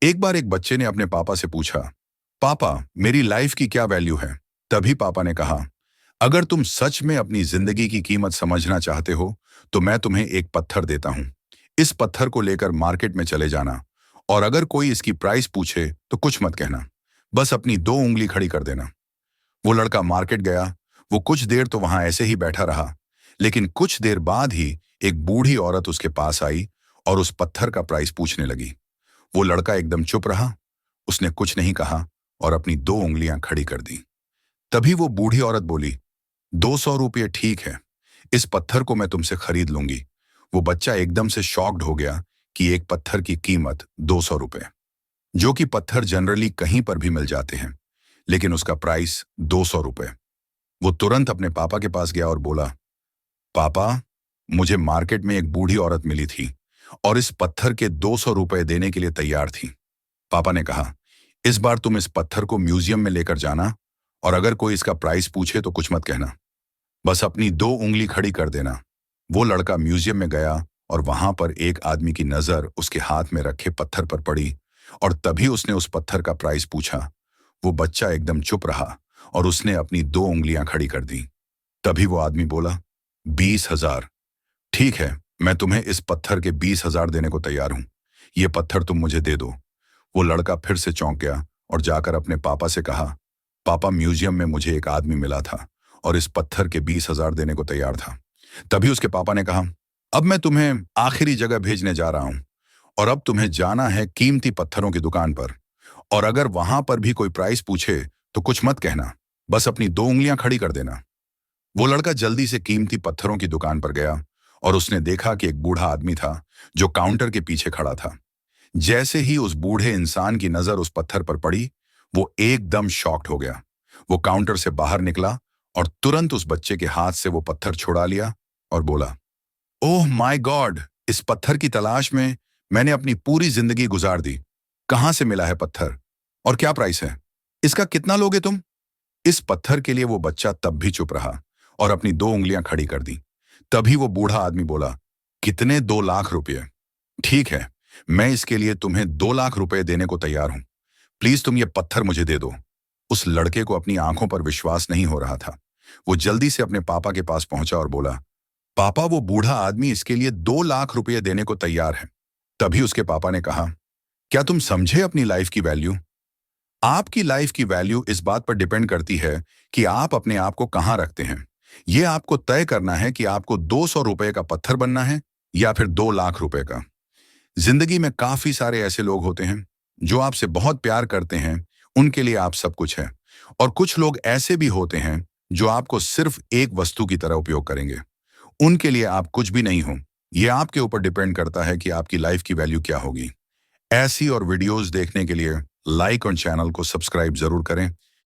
एक बार एक बच्चे ने अपने पापा से पूछा, पापा, मेरी लाइफ की क्या वैल्यू है? तभी पापा ने कहा, अगर तुम सच में अपनी जिंदगी की कीमत समझना चाहते हो, तो मैं तुम्हें एक पत्थर देता हूं। इस पत्थर को लेकर मार्केट में चले जाना, और अगर कोई इसकी प्राइस पूछे तो कुछ मत कहना, बस अपनी दो उंगली खड़ी कर देना। वो लड़का मार्केट गया। वो कुछ देर तो वहां ऐसे ही बैठा रहा, लेकिन कुछ देर बाद ही एक बूढ़ी औरत उसके पास आई और उस पत्थर का प्राइस पूछने लगी। वो लड़का एकदम चुप रहा। उसने कुछ नहीं कहा और अपनी दो उंगलियां खड़ी कर दी। तभी वो बूढ़ी औरत बोली, 200 रुपये ठीक है, इस पत्थर को मैं तुमसे खरीद लूंगी। वो बच्चा एकदम से शॉक्ड हो गया कि एक पत्थर की कीमत 200 रुपये, जो कि पत्थर जनरली कहीं पर भी मिल जाते हैं, लेकिन उसका प्राइस 200 रुपये। वो तुरंत अपने पापा के पास गया और बोला, पापा, मुझे मार्केट में एक बूढ़ी औरत मिली थी और इस पत्थर के 200 रुपये देने के लिए तैयार थी। पापा ने कहा, इस बार तुम इस पत्थर को म्यूजियम में लेकर जाना, और अगर कोई इसका प्राइस पूछे तो कुछ मत कहना, बस अपनी दो उंगली खड़ी कर देना। वो लड़का म्यूजियम में गया और वहां पर एक आदमी की नजर उसके हाथ में रखे पत्थर पर पड़ी, और तभी उसने उस पत्थर का प्राइस पूछा। वो बच्चा एकदम चुप रहा और उसने अपनी दो उंगलियां खड़ी कर दी। तभी वो आदमी बोला, 20,000। ठीक है, मैं तुम्हें इस पत्थर के 20,000 देने को तैयार हूं। ये पत्थर तुम मुझे दे दो। वो लड़का फिर से चौंक गया और जाकर अपने पापा से कहा, पापा, म्यूजियम में मुझे एक आदमी मिला था और इस पत्थर के 20,000 देने को तैयार था। तभी उसके पापा ने कहा, अब मैं तुम्हें आखिरी जगह भेजने जा रहा हूं, और अब तुम्हें जाना है कीमती पत्थरों की दुकान पर, और अगर वहां पर भी कोई प्राइस पूछे तो कुछ मत कहना, बस अपनी दो उंगलियां खड़ी कर देना। वो लड़का जल्दी से कीमती पत्थरों की दुकान पर गया और उसने देखा कि एक बूढ़ा आदमी था जो काउंटर के पीछे खड़ा था। जैसे ही उस बूढ़े इंसान की नजर उस पत्थर पर पड़ी, वो एकदम शॉक्ड हो गया। वो काउंटर से बाहर निकला और तुरंत उस बच्चे के हाथ से वो पत्थर छुड़ा लिया और बोला, ओह माय गॉड, इस पत्थर की तलाश में मैंने अपनी पूरी जिंदगी गुजार दी। कहां से मिला है पत्थर, और क्या प्राइस है? इसका कितना लोगे तुम? इस पत्थर के लिए वो बच्चा तब भी चुप रहा और अपनी दो उंगलियां खड़ी कर दी। तभी वो बूढ़ा आदमी बोला, कितने? 2 लाख रुपये। ठीक है, मैं इसके लिए तुम्हें 2 लाख रुपए देने को तैयार हूं। प्लीज तुम ये पत्थर मुझे दे दो। उस लड़के को अपनी आंखों पर विश्वास नहीं हो रहा था। वो जल्दी से अपने पापा के पास पहुंचा और बोला, पापा, वो बूढ़ा आदमी इसके लिए 2 लाख रुपए देने को तैयार है। तभी उसके पापा ने कहा, क्या तुम समझे अपनी लाइफ की वैल्यू? आपकी लाइफ की वैल्यू इस बात पर डिपेंड करती है कि आप अपने आप को कहां रखते हैं। यह आपको तय करना है कि आपको 200 रुपए का पत्थर बनना है या फिर 2 लाख रुपए का। जिंदगी में काफी सारे ऐसे लोग होते हैं जो आपसे बहुत प्यार करते हैं, उनके लिए आप सब कुछ है। और कुछ लोग ऐसे भी होते हैं जो आपको सिर्फ एक वस्तु की तरह उपयोग करेंगे। उनके लिए आप कुछ भी नहीं हो। यह आपके ऊपर डिपेंड करता है कि आपकी लाइफ की वैल्यू क्या होगी। ऐसी और वीडियोस देखने के लिए लाइक और चैनल को सब्सक्राइब जरूर करें।